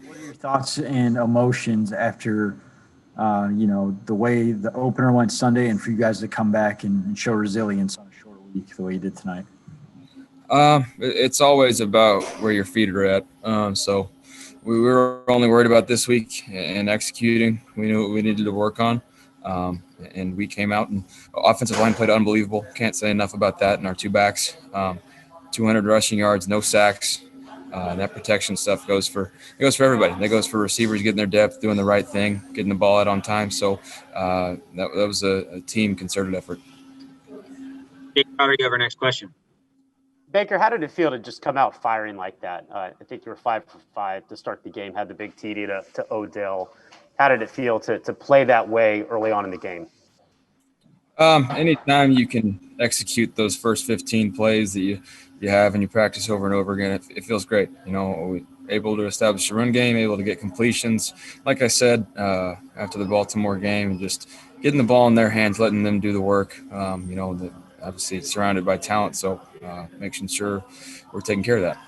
What are your thoughts and emotions after, the way the opener went Sunday, and for you guys to come back and show resilience on a short week the way you did tonight? It's always about where your feet are at. So we were only worried about this week and executing. We knew what we needed to work on. And we came out and offensive line played unbelievable. Can't say enough about that. And our two backs, 200 rushing yards, no sacks. That protection stuff goes for everybody. That goes for receivers getting their depth, doing the right thing, getting the ball out on time. So that was a team concerted effort. Jake Crowder, you have our next question. Baker, how did it feel to just come out firing like that? I think you were 5 for 5 to start the game, had the big TD to Odell. How did it feel to play that way early on in the game? Anytime you can execute those first 15 plays that you have and you practice over and over again, it feels great. We able to establish a run game, able to get completions. Like I said, after the Baltimore game, just getting the ball in their hands, letting them do the work. Obviously it's surrounded by talent, so making sure we're taking care of that.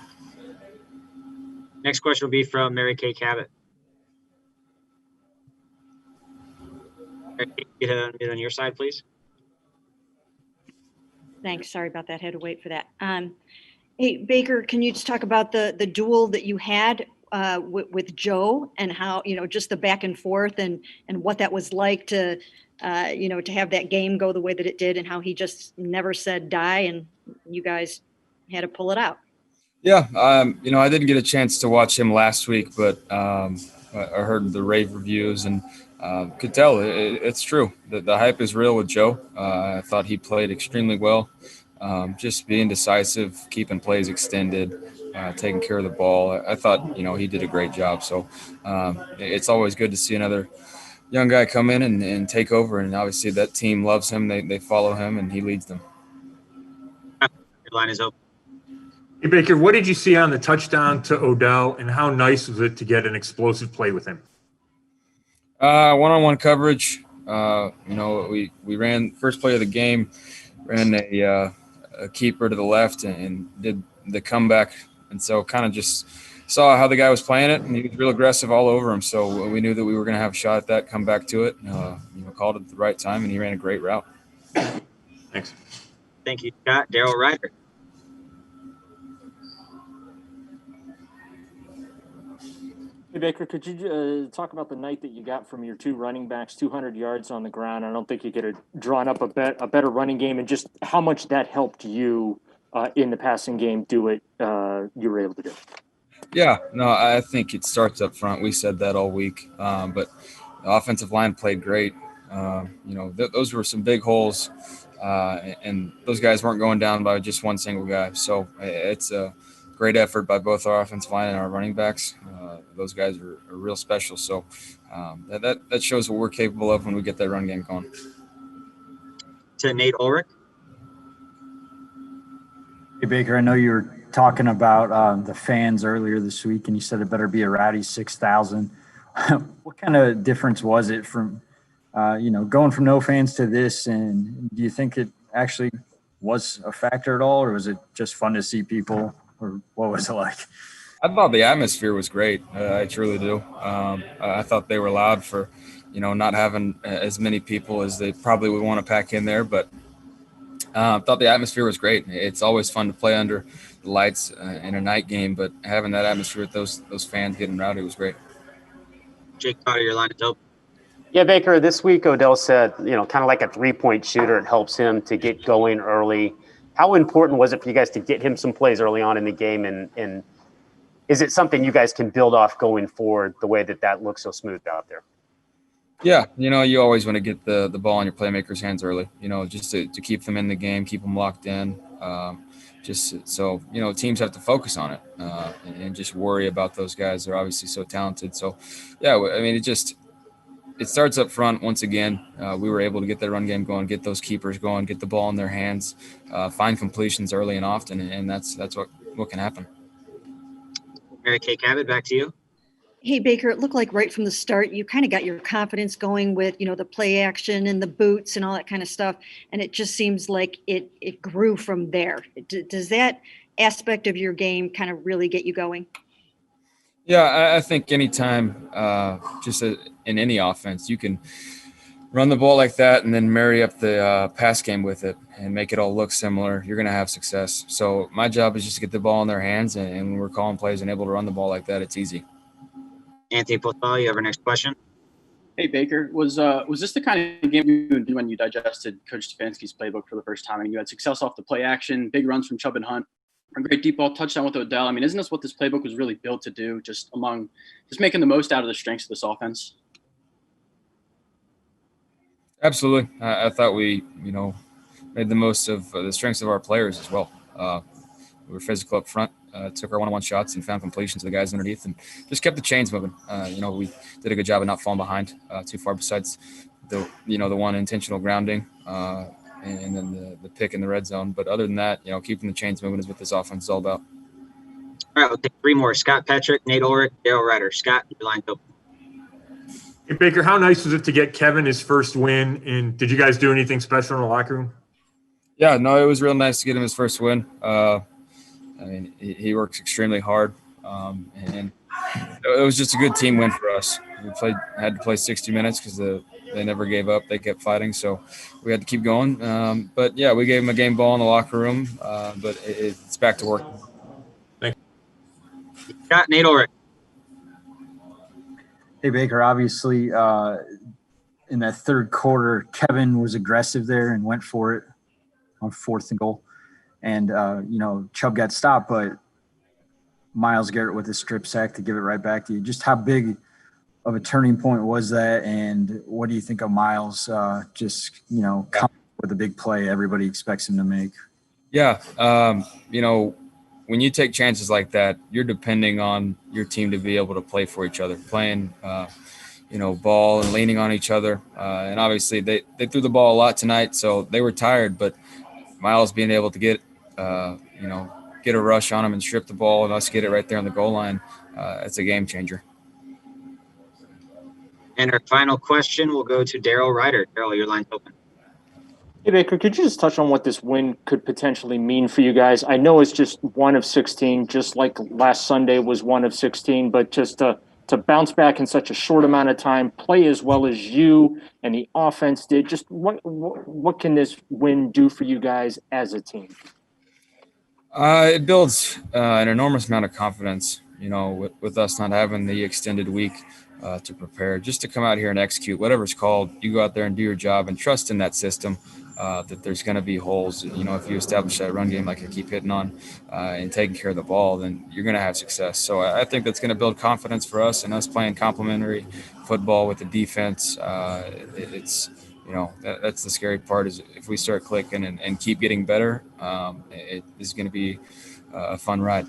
Next question will be from Mary Kay Cabot. Get on your side, please. Thanks. Sorry about that. Had to wait for that. Hey, Baker, can you just talk about the duel that you had with Joe and how, just the back and forth and what that was like to have that game go the way that it did and how he just never said die and you guys had to pull it out. Yeah. I didn't get a chance to watch him last week, but I heard the rave reviews and could tell it's true. The hype is real with Joe. I thought he played extremely well. Just being decisive, keeping plays extended, taking care of the ball. I thought, he did a great job. So it's always good to see another young guy come in and take over. And obviously that team loves him. They follow him and he leads them. Your line is open. Hey, Baker, what did you see on the touchdown to Odell and how nice was it to get an explosive play with him? One-on-one coverage. We ran first play of the game, ran a keeper to the left and did the comeback. And so kind of just saw how the guy was playing it, and he was real aggressive all over him. So we knew that we were going to have a shot at that, come back to it, called it at the right time, and he ran a great route. Thanks. Thank you, Scott. Daryl Ryder. Hey, Baker, could you talk about the night that you got from your two running backs, 200 yards on the ground? I don't think you could have drawn up a better running game, and just how much that helped you in the passing game do it you were able to do. Yeah, no, I think it starts up front. We said that all week, but the offensive line played great. Those were some big holes, and those guys weren't going down by just one single guy. So it's a great effort by both our offensive line and our running backs. Those guys are real special. So that shows what we're capable of when we get that run game going. To Nate Ulrich. Hey, Baker, I know you were talking about the fans earlier this week, and you said it better be a rowdy 6,000. What kind of difference was it from, going from no fans to this? And do you think it actually was a factor at all, or was it just fun to see people, or what was it like? I thought the atmosphere was great. I truly do. I thought they were loud for, not having as many people as they probably would want to pack in there. But I thought the atmosphere was great. It's always fun to play under the lights in a night game, but having that atmosphere with those fans getting rowdy was great. Jake Crowder, your line is open. Yeah, Baker, this week Odell said, kind of like a three-point shooter, it helps him to get going early. How important was it for you guys to get him some plays early on in the game, and is it something you guys can build off going forward the way that looks so smooth out there? Yeah, you always want to get the ball in your playmakers' hands early, just to keep them in the game, keep them locked in. Just so, teams have to focus on it and just worry about those guys. They're obviously so talented. So, yeah, I mean, it starts up front once again. We were able to get that run game going, get those keepers going, get the ball in their hands, find completions early and often, and that's what can happen. Mary Kay Cabot, back to you. Hey, Baker, it looked like right from the start, you kind of got your confidence going with, the play action and the boots and all that kind of stuff. And it just seems like it grew from there. Does that aspect of your game kind of really get you going? Yeah, I think anytime, in any offense, you can run the ball like that and then marry up the pass game with it and make it all look similar, you're going to have success. So my job is just to get the ball in their hands, and when we're calling plays and able to run the ball like that, it's easy. Anthony Postball, you have our next question. Hey Baker, was this the kind of game you would do when you digested Coach Stefanski's playbook for the first time? I mean, you had success off the play action, big runs from Chubb and Hunt, a great deep ball touchdown with Odell. I mean, isn't this what this playbook was really built to do? Just making the most out of the strengths of this offense. Absolutely. I thought we, made the most of the strengths of our players as well. We were physical up front, took our one-on-one shots and found completions to the guys underneath, and just kept the chains moving. We did a good job of not falling behind too far. Besides the one intentional grounding and then the pick in the red zone. But other than that, keeping the chains moving is what this offense is all about. All right, we'll take three more. Scott Patrick, Nate Ulrich, Daryl Ryder. Scott, your line's open. Hey, Baker, how nice was it to get Kevin his first win? And did you guys do anything special in the locker room? Yeah, no, it was real nice to get him his first win. He works extremely hard, and it was just a good team win for us. We had to play 60 minutes because they never gave up. They kept fighting, so we had to keep going. But yeah, we gave him a game ball in the locker room, but it's back to work. Thank you. Scott, Nate Ulrich. Hey, Baker, obviously in that third quarter, Kevin was aggressive there and went for it on 4th and goal. And, Chubb got stopped, but Myles Garrett with a strip sack to give it right back to you. Just how big of a turning point was that? And what do you think of Myles coming with a big play everybody expects him to make? Yeah. When you take chances like that, you're depending on your team to be able to play for each other, playing, ball and leaning on each other. And obviously they threw the ball a lot tonight, so they were tired, but Myles being able to get a rush on him and strip the ball and us get it right there on the goal line, it's a game changer. And our final question will go to Daryl Ryder. Daryl, your line's open. Hey, Baker, could you just touch on what this win could potentially mean for you guys? I know it's just 1 of 16, just like last Sunday was 1 of 16, but just to bounce back in such a short amount of time, play as well as you and the offense did, just what can this win do for you guys as a team? It builds an enormous amount of confidence, with us not having the extended week to prepare, just to come out here and execute whatever's called. You go out there and do your job and trust in that system. That there's going to be holes. If you establish that run game like I keep hitting on and taking care of the ball, then you're going to have success. So I think that's going to build confidence for us, and us playing complementary football with the defense. It's that's the scary part, is if we start clicking and keep getting better, it is going to be a fun ride.